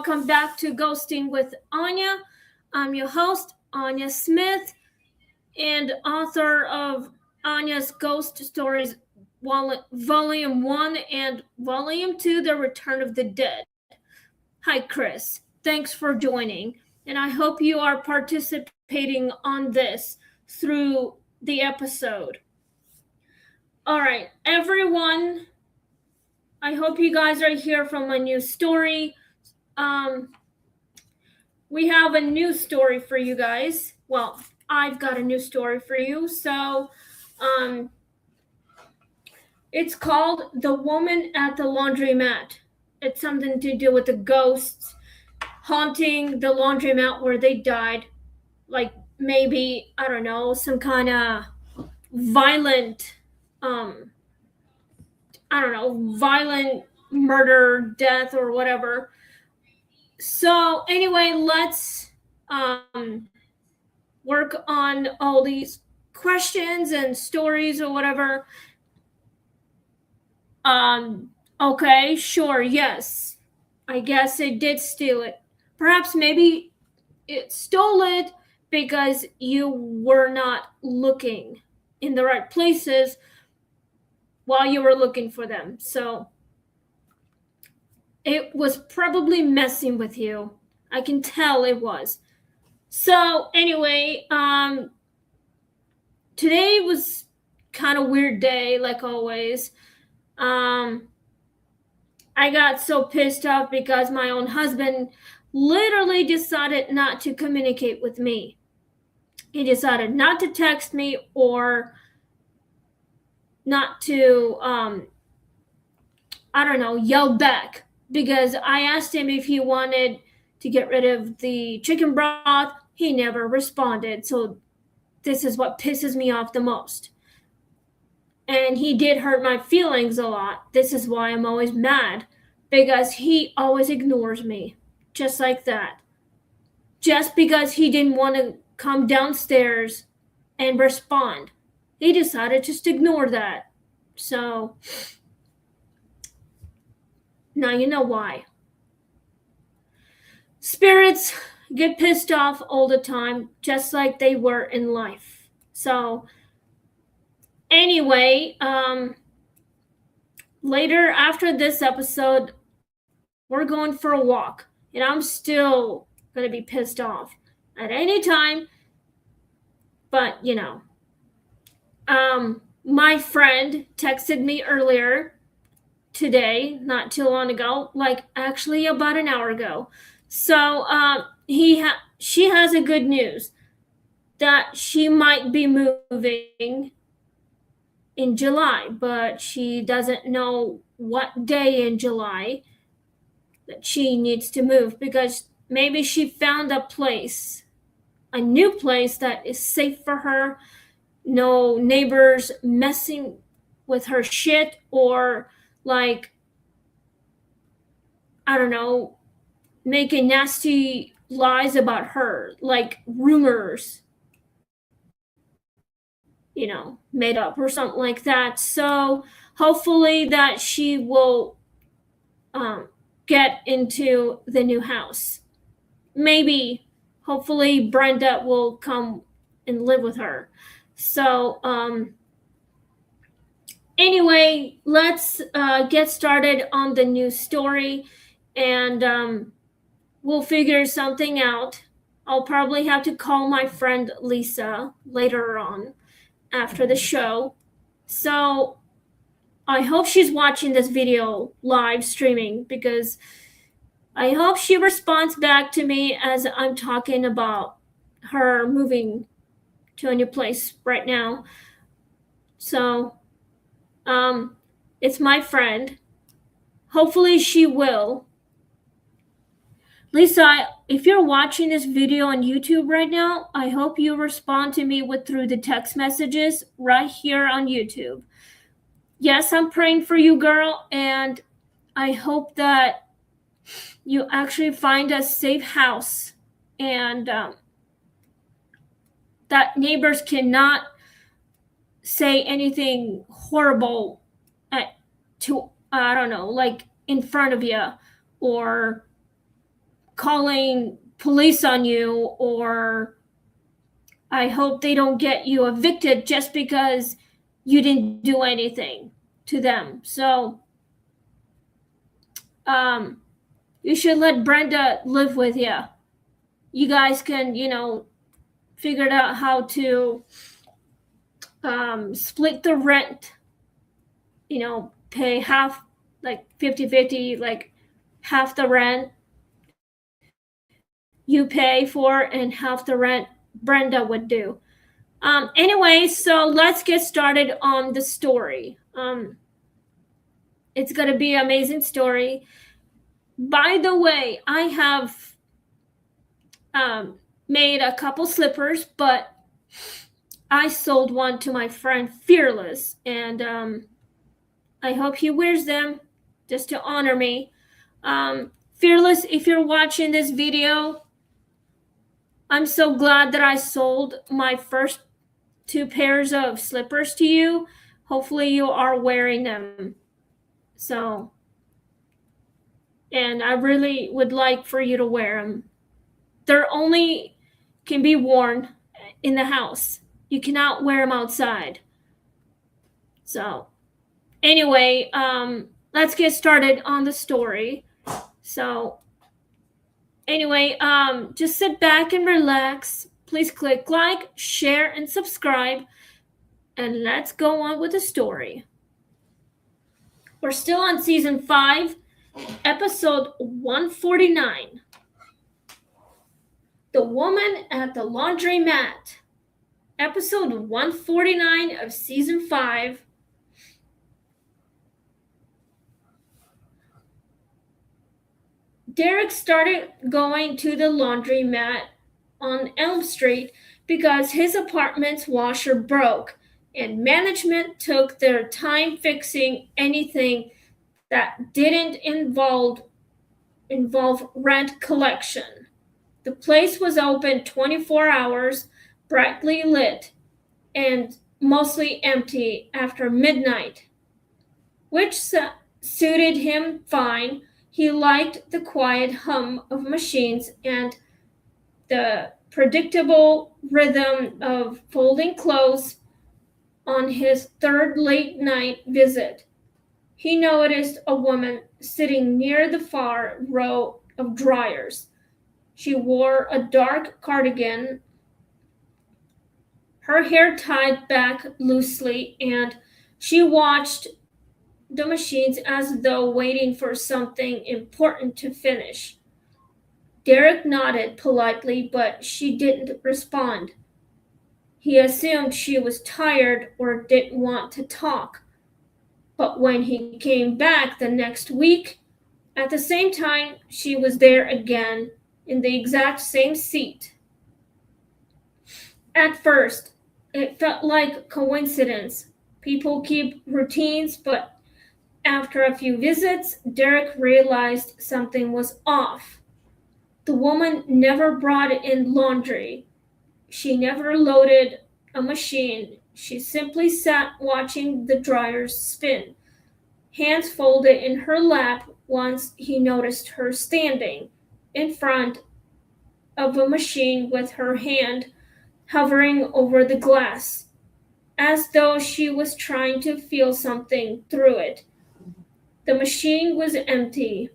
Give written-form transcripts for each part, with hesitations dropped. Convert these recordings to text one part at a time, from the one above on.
welcome back to Ghosting with Anya. I'm your host, Anya Smith, and author of Anya's Ghost Stories Volume 1 and Volume 2, The Return of the Dead. Hi, Chris. Thanks for joining, and I hope you are participating on this through the episode. All right, everyone, I hope you guys are here from my new story. We have a new story for you guys. Well, I've got a new story for you. So, it's called The Woman at the Laundromat. It's something to do with the ghosts haunting the laundromat where they died. Like maybe, I don't know, some kind of violent, violent murder, death, or whatever. So anyway, let's work on all these questions and stories or whatever. Okay, sure, yes. I guess it did steal it. Perhaps maybe it stole it because you were not looking in the right places while you were looking for them. So it was probably messing with you. I can tell it was. So anyway, today was kind of weird day, like always. I got so pissed off because my own husband literally decided not to communicate with me. He decided not to text me or not to, yell back, because I asked him if he wanted to get rid of the chicken broth. He never responded. So this is what pisses me off the most. And he did hurt my feelings a lot. This is why I'm always mad, because he always ignores me, just like that. Just because he didn't want to come downstairs and respond, he decided just to ignore that. So now you know why. Spirits get pissed off all the time, just like they were in life. So anyway, later after this episode, we're going for a walk, and I'm still gonna be pissed off at any time. But my friend texted me earlier today, not too long ago, like actually about an hour ago. So she has a good news that she might be moving in July, but she doesn't know what day in July that she needs to move, because maybe she found a new place that is safe for her. No neighbors messing with her shit, or like, I don't know, making nasty lies about her, like rumors, made up or something like that. So hopefully that she will get into the new house. Maybe, hopefully Brenda will come and live with her. So anyway, let's get started on the new story, and we'll figure something out. I'll probably have to call my friend Lisa later on after the show. So I hope she's watching this video live streaming, because I hope she responds back to me as I'm talking about her moving to a new place right now. So it's my friend. Hopefully she will. Lisa, if you're watching this video on YouTube right now, I hope you respond to me through the text messages right here on YouTube. Yes, I'm praying for you, girl, and I hope that you actually find a safe house, and that neighbors cannot say anything horrible to, I don't know, like in front of you, or calling police on you, or I hope they don't get you evicted just because you didn't do anything to them. So you should let Brenda live with you. You guys can, figure out how to split the rent, pay half, like 50-50, like half the rent you pay for and half the rent Brenda would do. Anyway, so let's get started on the story. It's going to be an amazing story. By the way, I have made a couple slippers, but I sold one to my friend Fearless, and I hope he wears them just to honor me. Fearless, if you're watching this video, I'm so glad that I sold my first 2 pairs of slippers to you. Hopefully you are wearing them. So, and I really would like for you to wear them. They're only can be worn in the house. You cannot wear them outside. So, anyway, let's get started on the story. So, anyway, just sit back and relax. Please click like, share, and subscribe. And let's go on with the story. We're still on season 5, episode 149. The Woman at the Laundromat. Episode 149 of season 5. Derek started going to the laundromat on Elm Street because his apartment's washer broke, and management took their time fixing anything that didn't involve rent collection. The place was open 24 hours, brightly lit, and mostly empty after midnight, which suited him fine. He liked the quiet hum of machines and the predictable rhythm of folding clothes. On his 3rd late night visit, he noticed a woman sitting near the far row of dryers. She wore a dark cardigan, her hair tied back loosely, and she watched the machines as though waiting for something important to finish. Derek nodded politely, but she didn't respond. He assumed she was tired or didn't want to talk. But when he came back the next week, at the same time, she was there again in the exact same seat. At first, it felt like coincidence. People keep routines, but after a few visits, Derek realized something was off. The woman never brought in laundry. She never loaded a machine. She simply sat watching the dryers spin, hands folded in her lap. Once he noticed her standing in front of a machine with her hand hovering over the glass, as though she was trying to feel something through it. The machine was empty.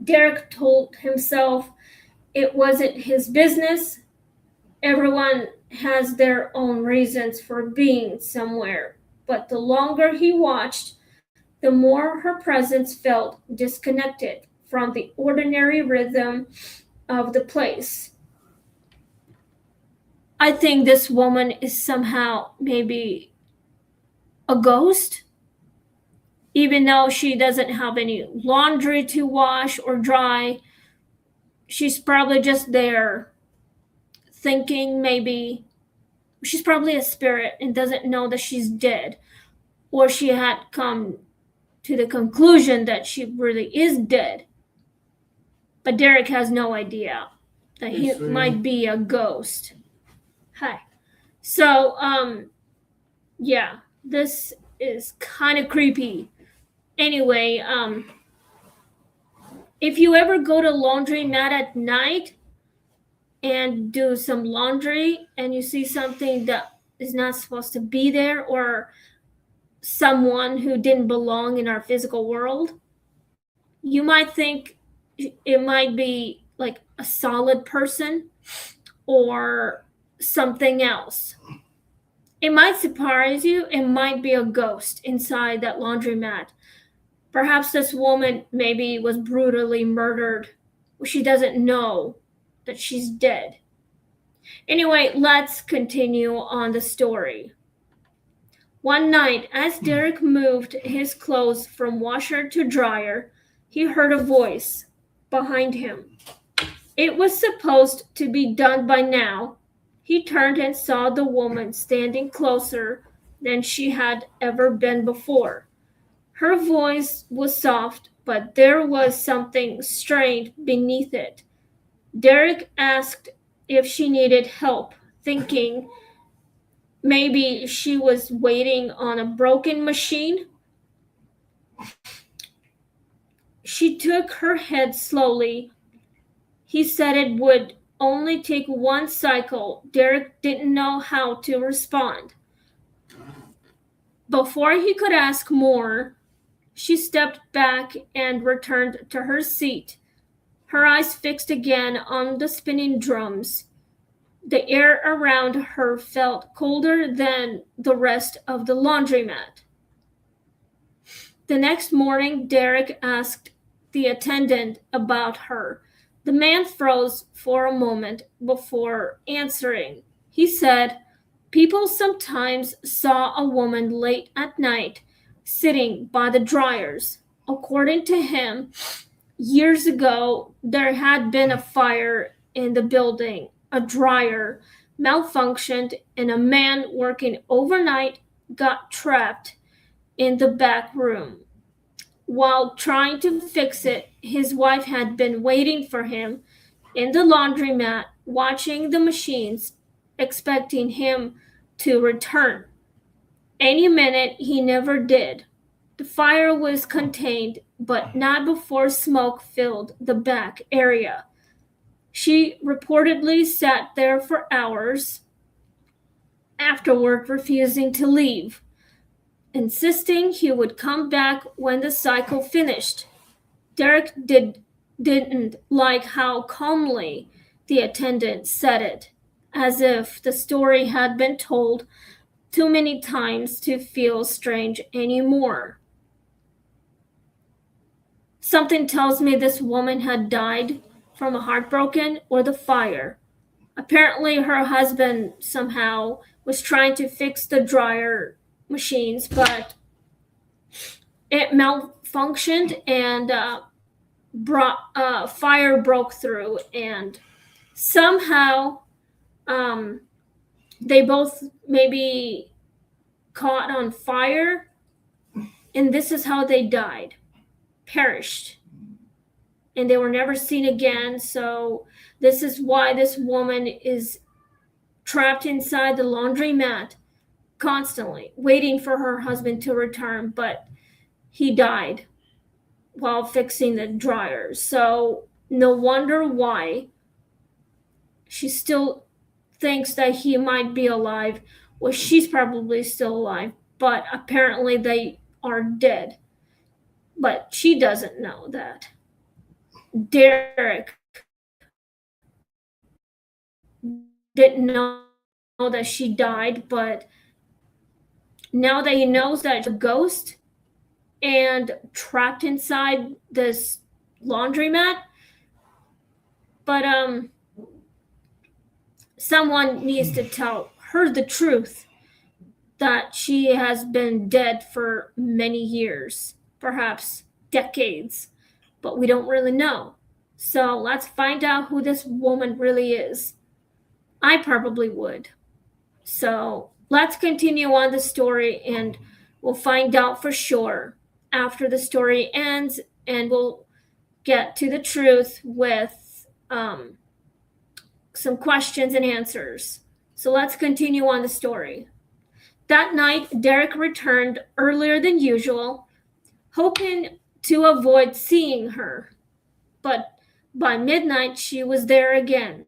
Derek told himself it wasn't his business. Everyone has their own reasons for being somewhere, but the longer he watched, the more her presence felt disconnected from the ordinary rhythm of the place. I think this woman is somehow maybe a ghost, even though she doesn't have any laundry to wash or dry. She's probably just there thinking maybe she's probably a spirit and doesn't know that she's dead, or she had come to the conclusion that she really is dead. But Derek has no idea that he might be a ghost. Hi. So, yeah, this is kind of creepy. Anyway, If you ever go to laundromat at night and do some laundry and you see something that is not supposed to be there, or someone who didn't belong in our physical world, you might think it might be like a solid person or something else. It might surprise you. It might be a ghost inside that laundromat. Perhaps this woman maybe was brutally murdered. She doesn't know that she's dead. Anyway, let's continue on the story. One night, as Derek moved his clothes from washer to dryer, he heard a voice behind him. It was supposed to be done by now. He turned and saw the woman standing closer than she had ever been before. Her voice was soft, but there was something strained beneath it. Derek asked if she needed help, thinking maybe she was waiting on a broken machine. She took her head slowly. He said it would only take one cycle. Derek didn't know how to respond. Before he could ask more, she stepped back and returned to her seat, her eyes fixed again on the spinning drums. The air around her felt colder than the rest of the laundromat. The next morning, Derek asked the attendant about her. The man froze for a moment before answering. He said, "People sometimes saw a woman late at night sitting by the dryers." According to him, years ago, there had been a fire in the building. A dryer malfunctioned, and a man working overnight got trapped in the back room. While trying to fix it, his wife had been waiting for him in the laundromat, watching the machines, expecting him to return. Any minute, he never did. The fire was contained, but not before smoke filled the back area. She reportedly sat there for hours afterward, refusing to leave, insisting he would come back when the cycle finished. Derek didn't like how calmly the attendant said it, as if the story had been told too many times to feel strange anymore. Something tells me this woman had died from a heartbroken or the fire. Apparently, her husband somehow was trying to fix the dryer machines, but it malfunctioned and fire broke through, and somehow they both maybe caught on fire, and this is how they died, perished, and they were never seen again. So this is why this woman is trapped inside the laundromat constantly, waiting for her husband to return, but he died while fixing the dryers. So no wonder why she still thinks that he might be alive. Well, she's probably still alive, but apparently they are dead. But she doesn't know that. Derek didn't know that she died, but now that he knows that a ghost and trapped inside this laundromat, but someone needs to tell her the truth, that she has been dead for many years, perhaps decades, but we don't really know. So let's find out who this woman really is. I probably would. So let's continue on the story, and we'll find out for sure after the story ends, and we'll get to the truth with some questions and answers. So let's continue on the story. That night, Derek returned earlier than usual, hoping to avoid seeing her. but by midnight she was there again.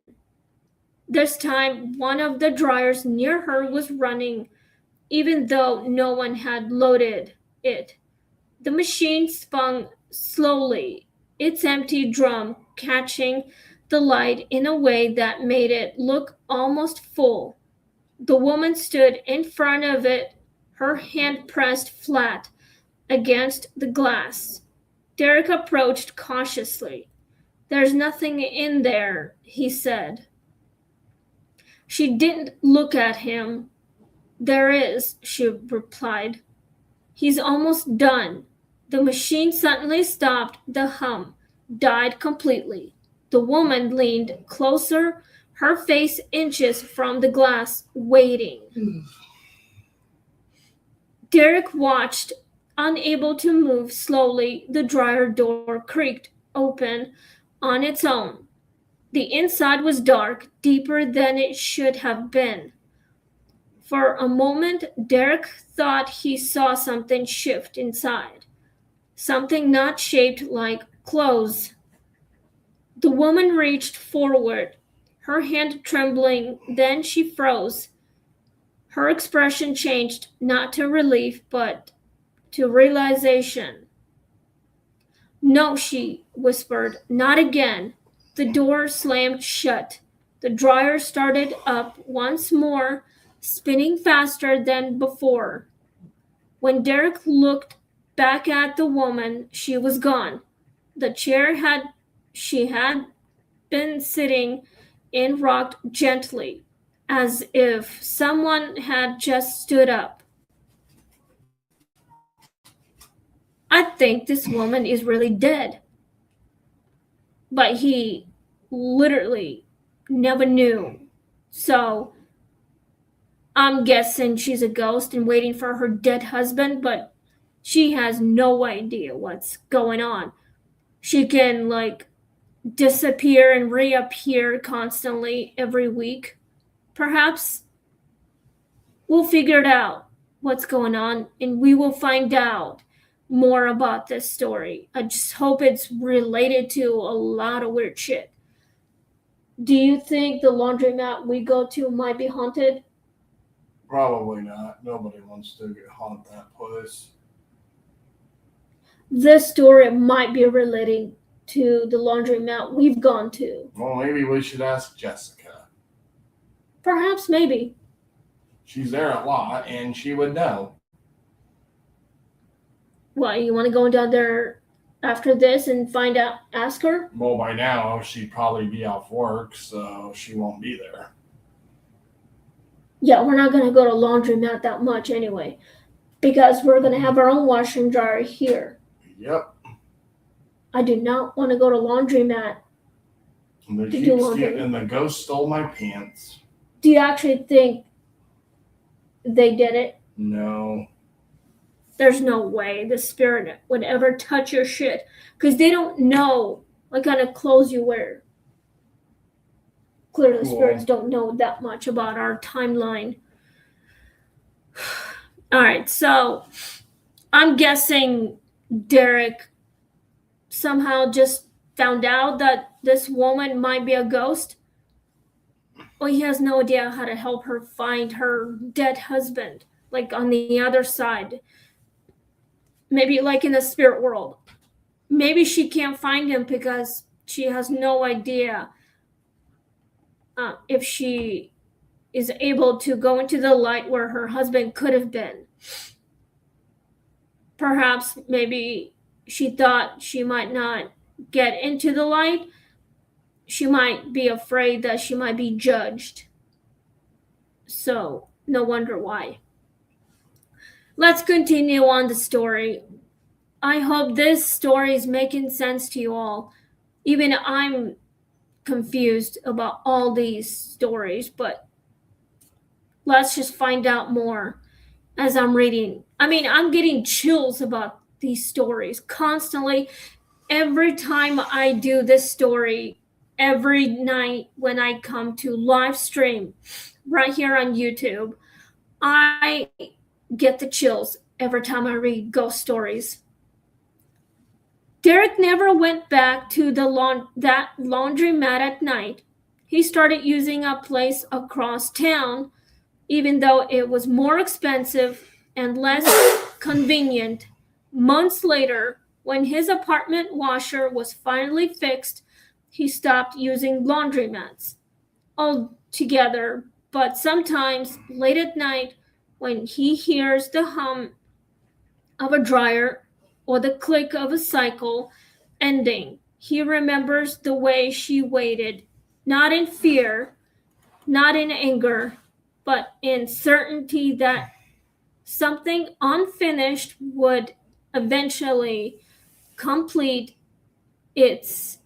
This time, one of the dryers near her was running, even though no one had loaded it. The machine spun slowly, its empty drum catching the light in a way that made it look almost full. The woman stood in front of it, her hand pressed flat against the glass. Derek approached cautiously. "There's nothing in there," he said. She didn't look at him. "There is," she replied. "He's almost done." The machine suddenly stopped. The hum died completely. The woman leaned closer, her face inches from the glass, waiting. Derek watched, unable to move. Slowly, the dryer door creaked open on its own. The inside was dark, deeper than it should have been. For a moment, Derek thought he saw something shift inside. Something not shaped like clothes. The woman reached forward, her hand trembling, then she froze. Her expression changed, not to relief, but to realization. "No," she whispered, "not again." The door slammed shut. The dryer started up once more, spinning faster than before. When Derek looked back at the woman, she was gone. The chair she had been sitting in rocked gently, as if someone had just stood up. "I think this woman is really dead." But he literally never knew. So I'm guessing she's a ghost and waiting for her dead husband, but she has no idea what's going on. She can disappear and reappear constantly every week. Perhaps we'll figure it out what's going on and we will find out more about this story. I just hope it's related to a lot of weird shit. Do you think the laundromat we go to might be haunted? Probably not. Nobody wants to haunt that place. This story might be relating to the laundromat we've gone to. Well, maybe we should ask Jessica. Perhaps, maybe. She's there a lot, and she would know. What, you want to go down there after this and find out, ask her? Well, by now, she'd probably be off work, so she won't be there. Yeah, we're not going to go to laundromat that much anyway, because we're going to have our own washer and dryer here. Yep. I do not want to go to laundromat And to do laundry. And the ghost stole my pants. Do you actually think they did it? No. There's no way the spirit would ever touch your shit, because they don't know what kind of clothes you wear. Clearly, Cool. Spirits don't know that much about our timeline. All right, so I'm guessing Derek somehow just found out that this woman might be a ghost. Well, he has no idea how to help her find her dead husband, on the other side. Maybe in the spirit world. Maybe she can't find him because she has no idea if she is able to go into the light where her husband could have been. Perhaps maybe she thought she might not get into the light. She might be afraid that she might be judged. So, no wonder why. Let's continue on the story. I hope this story is making sense to you all. Even I'm confused about all these stories, but let's just find out more as I'm reading. I'm getting chills about these stories constantly. Every time I do this story, every night when I come to live stream right here on YouTube, I get the chills every time I read ghost stories. Derek never went back to that laundromat at night. He started using a place across town, even though it was more expensive and less convenient. Months later, when his apartment washer was finally fixed, he stopped using laundromats altogether. But sometimes, late at night, when he hears the hum of a dryer or the click of a cycle ending, he remembers the way she waited, not in fear, not in anger, but in certainty that something unfinished would eventually complete itself.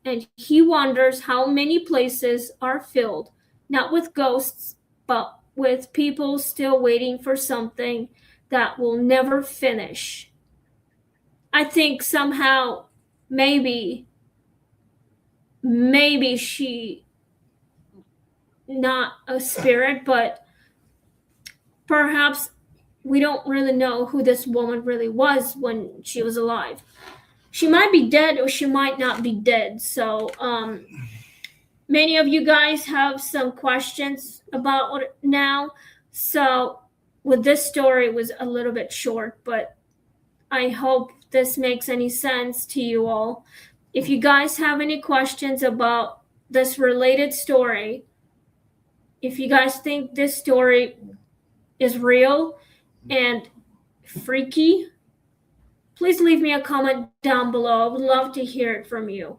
And he wonders how many places are filled, not with ghosts, but with people still waiting for something that will never finish. I think somehow maybe she not a spirit, but perhaps we don't really know who this woman really was when she was alive. She might be dead or she might not be dead. So many of you guys have some questions about it now. So with this story, it was a little bit short, but I hope this makes any sense to you all. If you guys have any questions about this related story, if you guys think this story is real and freaky, please leave me a comment down below. I would love to hear it from you.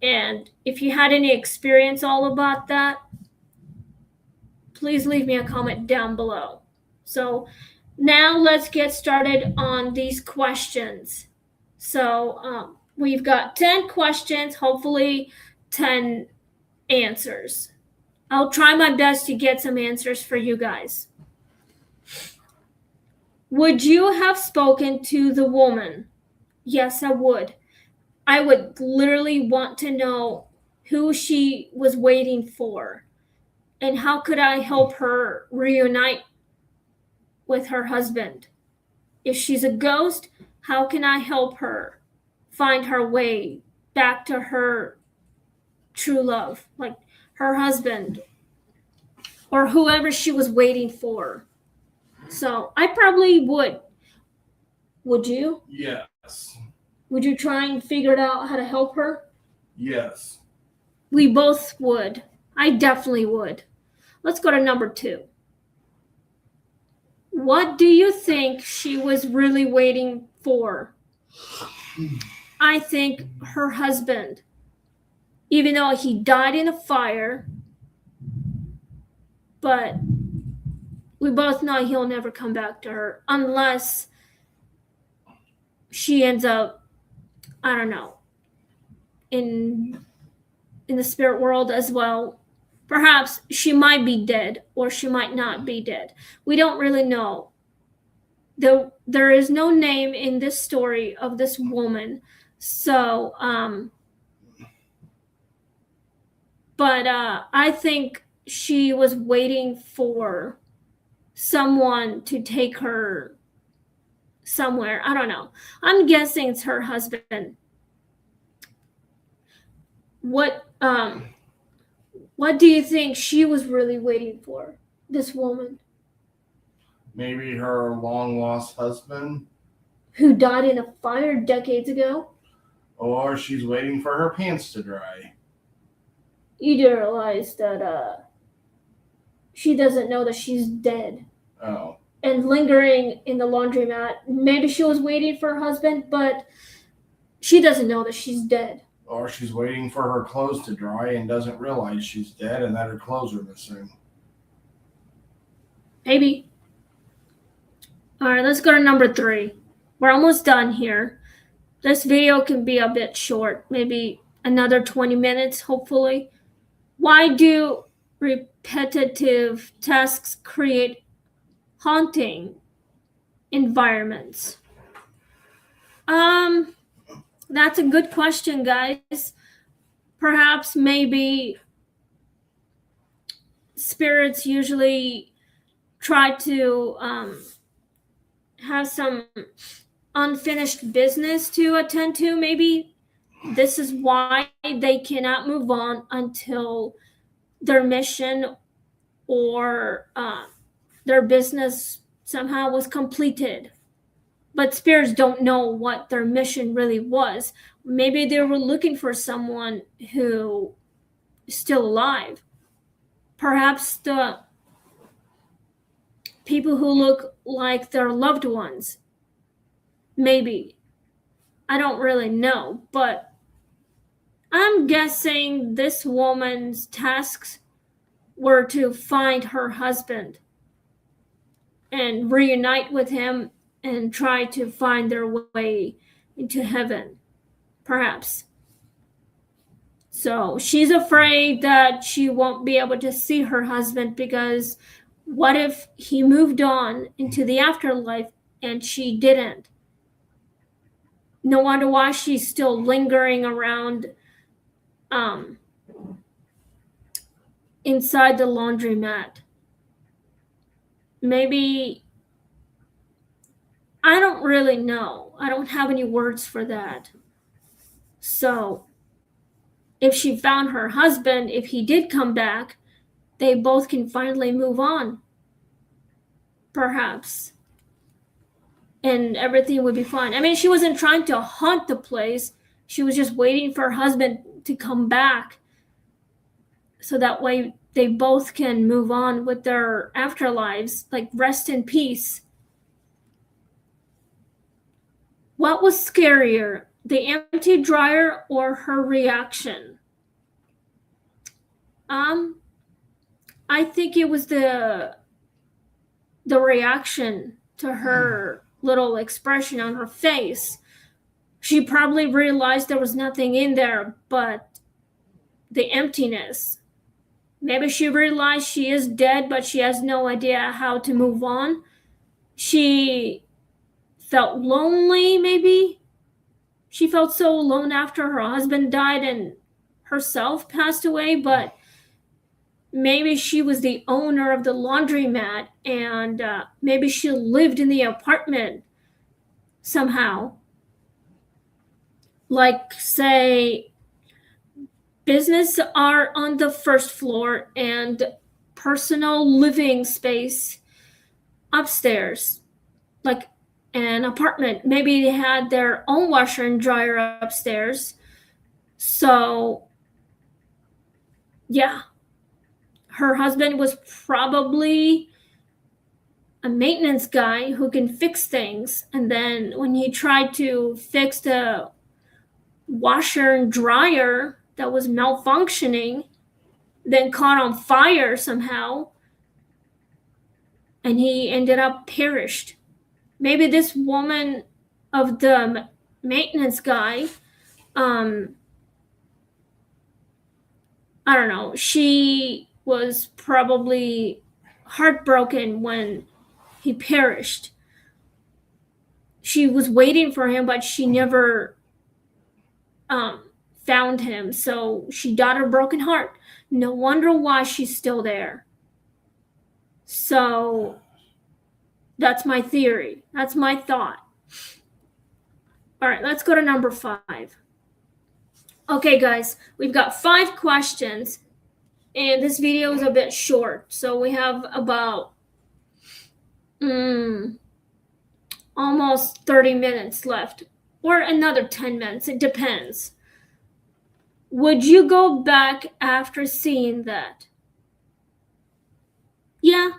And if you had any experience all about that, please leave me a comment down below. So now let's get started on these questions. So we've got 10 questions, hopefully 10 answers. I'll try my best to get some answers for you guys. Would you have spoken to the woman? Yes, I would. I would literally want to know who she was waiting for and how could I help her reunite with her husband. If she's a ghost, how can I help her find her way back to her true love, like her husband or whoever she was waiting for? So I probably would. Would you? Yes. Would you try and figure out how to help her? Yes. We both would. I definitely would. Let's go to number 2. What do you think she was really waiting for? I think her husband. Even though he died in a fire, but we both know he'll never come back to her unless she ends up, I don't know, in the spirit world as well. Perhaps she might be dead or she might not be dead. We don't really know. There is no name in this story of this woman. So, but I think she was waiting for someone to take her somewhere. I don't know. I'm guessing it's her husband. What do you think she was really waiting for, this woman? Maybe her long lost husband. Who died in a fire decades ago? Or she's waiting for her pants to dry. You do realize that she doesn't know that she's dead. Oh. And lingering in the laundromat. Maybe she was waiting for her husband, but she doesn't know that she's dead. Or she's waiting for her clothes to dry and doesn't realize she's dead and that her clothes are missing. Maybe. All right, let's go to number 3. We're almost done here. This video can be a bit short, maybe another 20 minutes, hopefully. Why do repetitive tasks create haunting environments? That's a good question, guys. Perhaps maybe spirits usually try to have some unfinished business to attend to. Maybe this is why they cannot move on until their mission or their business somehow was completed. But spirits don't know what their mission really was. Maybe they were looking for someone who is still alive. Perhaps the people who look like their loved ones. Maybe. I don't really know, but I'm guessing this woman's tasks were to find her husband and reunite with him and try to find their way into heaven, perhaps. So she's afraid that she won't be able to see her husband because what if he moved on into the afterlife and she didn't? No wonder why she's still lingering around inside the laundromat. Maybe, I don't really know. I don't have any words for that. So, if she found her husband, if he did come back, they both can finally move on. Perhaps. And everything would be fine. I mean, she wasn't trying to haunt the place. She was just waiting for her husband to come back. So that way they both can move on with their afterlives, like rest in peace. What was scarier, the empty dryer or her reaction? I think it was the reaction to her little expression on her face. She probably realized there was nothing in there but the emptiness. Maybe she realized she is dead, but she has no idea how to move on. She felt lonely, maybe. She felt so alone after her husband died and herself passed away, but maybe she was the owner of the laundromat and maybe she lived in the apartment somehow. Like, say, business are on the first floor and personal living space upstairs, like an apartment. Maybe they had their own washer and dryer upstairs. So, yeah, her husband was probably a maintenance guy who can fix things. And then when he tried to fix the washer and dryer that was malfunctioning, then caught on fire somehow, and he ended up perished. Maybe this woman of the maintenance guy, I don't know, she was probably heartbroken when he perished. She was waiting for him, but she never found him. So she died of a broken heart. No wonder why she's still there. So that's my theory. That's my thought. All right, let's go to number 5. Okay, guys, we've got 5 questions, and this video is a bit short. So we have about almost 30 minutes left, or another 10 minutes. It depends. Would you go back after seeing that? Yeah,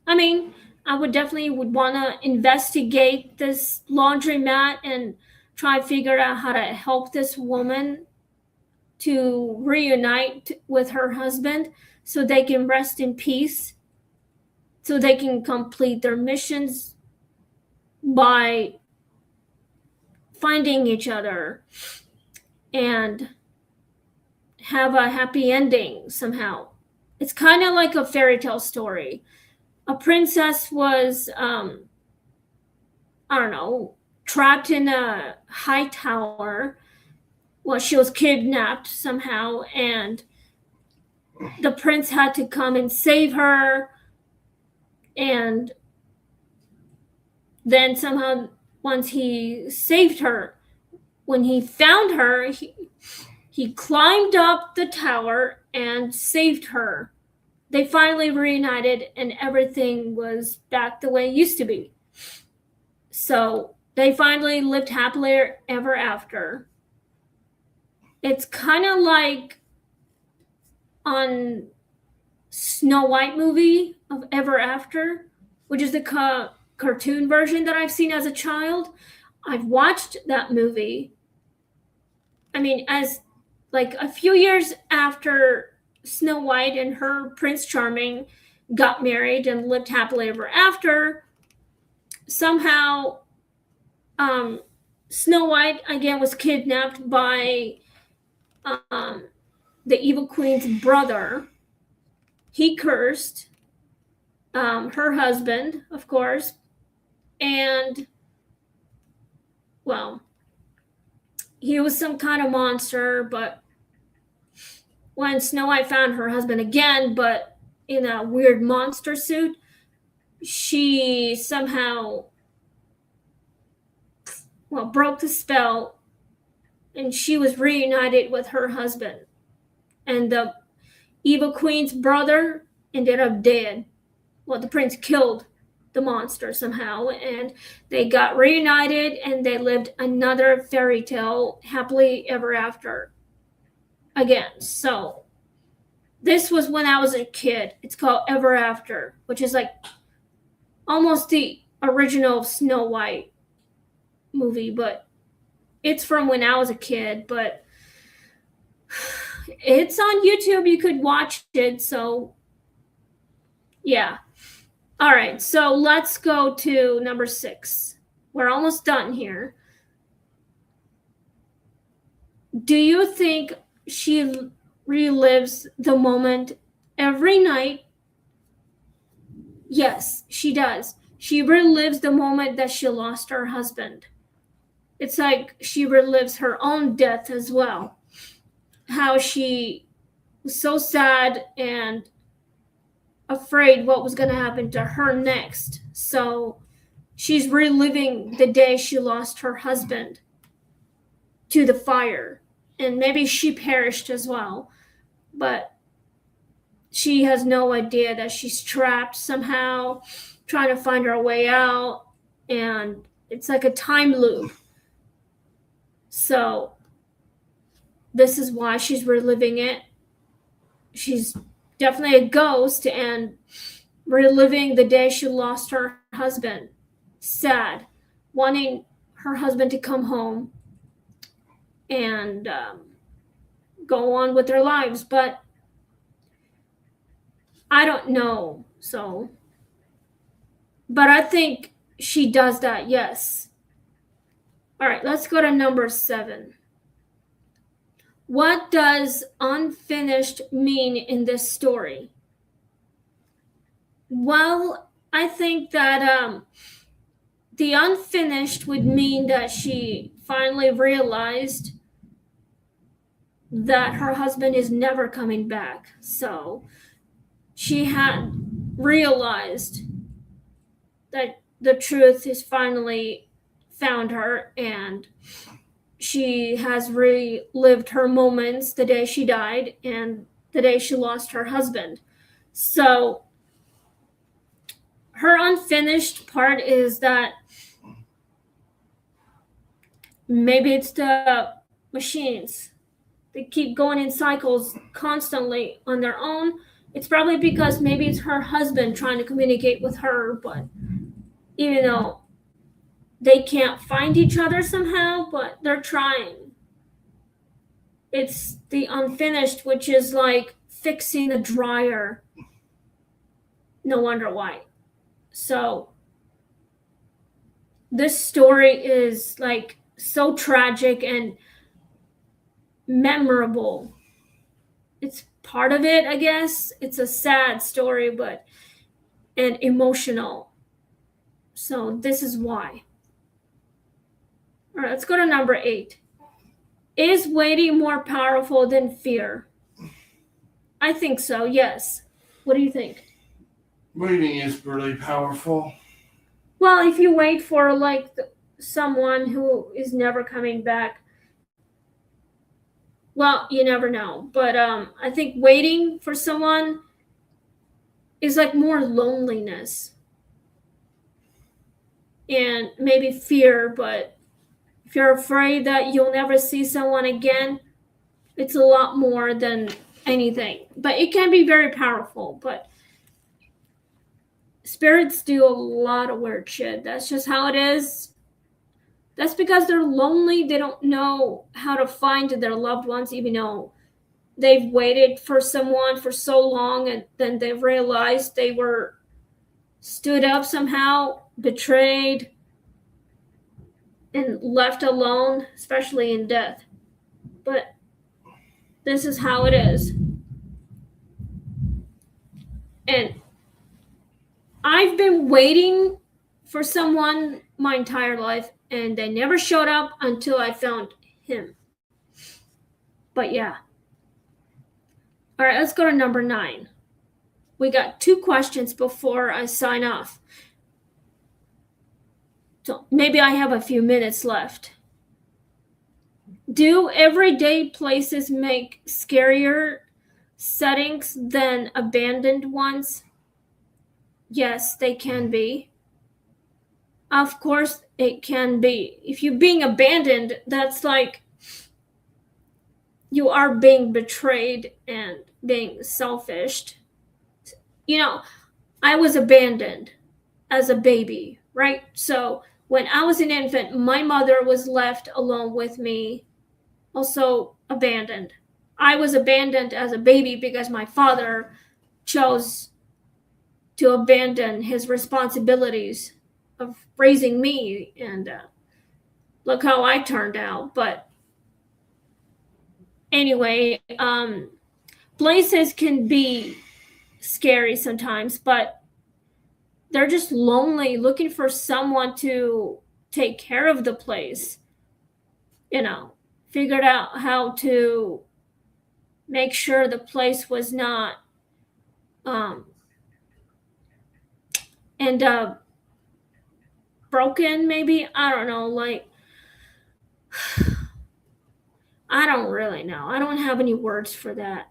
I mean, I would definitely want to investigate this laundromat and try to figure out how to help this woman to reunite with her husband so they can rest in peace, so they can complete their missions by finding each other and have a happy ending somehow. It's kind of like a fairy tale story. A princess was, I don't know, trapped in a high tower. Well, she was kidnapped somehow, and the prince had to come and save her. And then somehow once he saved her. When he found her, he climbed up the tower and saved her. They finally reunited and everything was back the way it used to be. So they finally lived happily ever after. It's kind of like on Snow White movie of Ever After, which is the cartoon version that I've seen as a child. I've watched that movie. I mean, as like a few years after Snow White and her Prince Charming got married and lived happily ever after, somehow Snow White again was kidnapped by the evil queen's brother. He cursed her husband, of course, and well, he was some kind of monster. But when Snow White found her husband again, but in a weird monster suit, she somehow broke the spell, and she was reunited with her husband. And the evil queen's brother ended up dead. Well, the prince killed the monster somehow, and they got reunited, and they lived another fairy tale happily ever after again. So this was when I was a kid. It's called Ever After, which is like almost the original Snow White movie, but it's from when I was a kid. But it's on YouTube. You could watch it. So yeah. All right, so let's go to number 6. We're almost done here. Do you think she relives the moment every night? Yes, she does. She relives the moment that she lost her husband. It's like she relives her own death as well. How she was so sad and afraid what was going to happen to her next. So she's reliving the day she lost her husband to the fire. And maybe she perished as well. But she has no idea that she's trapped somehow, trying to find her way out. And it's like a time loop. So this is why she's reliving it. She's definitely a ghost and reliving the day she lost her husband. Sad, wanting her husband to come home and go on with their lives. But I don't know. So, but I think she does that, yes. All right, let's go to number 7. What does unfinished mean in this story? Well, I think that the unfinished would mean that she finally realized that her husband is never coming back. So she had realized that the truth is finally found her, and she has relived her moments, the day she died and the day she lost her husband. So her unfinished part is that maybe it's the machines. They keep going in cycles constantly on their own. It's probably because maybe it's her husband trying to communicate with her, but even though they can't find each other somehow, but they're trying. It's the unfinished, which is like fixing a dryer. No wonder why. So this story is like so tragic and memorable. It's part of it, I guess. It's a sad story, but and emotional. So this is why. All right, let's go to number 8. Is waiting more powerful than fear? I think so, yes. What do you think? Waiting is really powerful. Well, if you wait for like someone who is never coming back. Well, you never know, but I think waiting for someone is like more loneliness and maybe fear. But if you're afraid that you'll never see someone again, it's a lot more than anything. But it can be very powerful. But spirits do a lot of weird shit. That's just how it is. That's because they're lonely. They don't know how to find their loved ones, even though they've waited for someone for so long, and then they realized they were stood up somehow, betrayed, and left alone, especially in death. But this is how it is. And I've been waiting for someone my entire life, and they never showed up until I found him. But yeah. All right, let's go to number 9. We got 2 questions before I sign off. So maybe I have a few minutes left. Do everyday places make scarier settings than abandoned ones? Yes, they can be. Of course, it can be. If you're being abandoned, that's like you are being betrayed and being selfish. You know, I was abandoned as a baby, right? So when I was an infant, my mother was left alone with me, also abandoned. I was abandoned as a baby because my father chose to abandon his responsibilities of raising me, and look how I turned out. But anyway, places can be scary sometimes, but they're just lonely, looking for someone to take care of the place, figured out how to make sure the place was not end up broken, maybe. I don't know, like I don't really know. I don't have any words for that.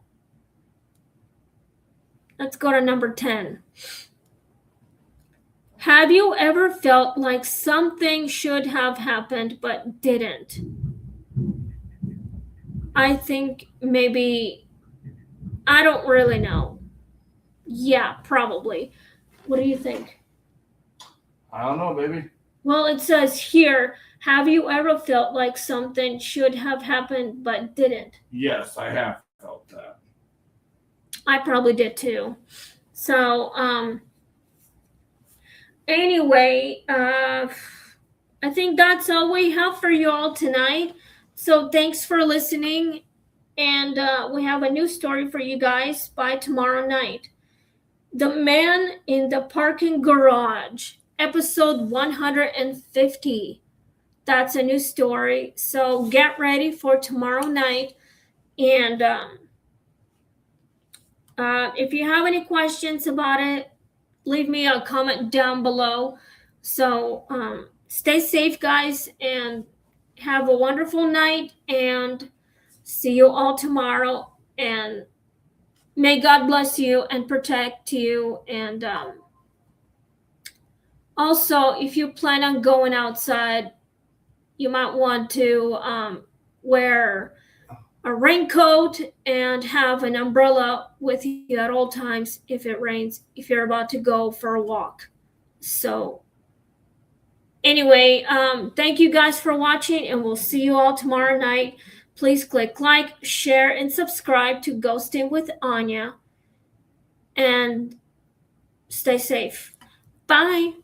Let's go to number 10. Have you ever felt like something should have happened but didn't? I think maybe, I don't really know. Yeah, probably. What do you think? I don't know, baby. Well, it says here, have you ever felt like something should have happened but didn't? Yes, I have felt that. I probably did too. So, anyway, I think that's all we have for you all tonight. So thanks for listening, and we have a new story for you guys by tomorrow night. The Man in the Parking Garage, episode 150. That's a new story. So get ready for tomorrow night. And if you have any questions about it, leave me a comment down below. So stay safe, guys, and have a wonderful night, and see you all tomorrow. And may God bless you and protect you. And also, if you plan on going outside, you might want to wear a raincoat and have an umbrella with you at all times if it rains, if you're about to go for a walk. So anyway, thank you guys for watching, and we'll see you all tomorrow night. Please click like, share, and subscribe to Ghosting with Anya. And stay safe. Bye.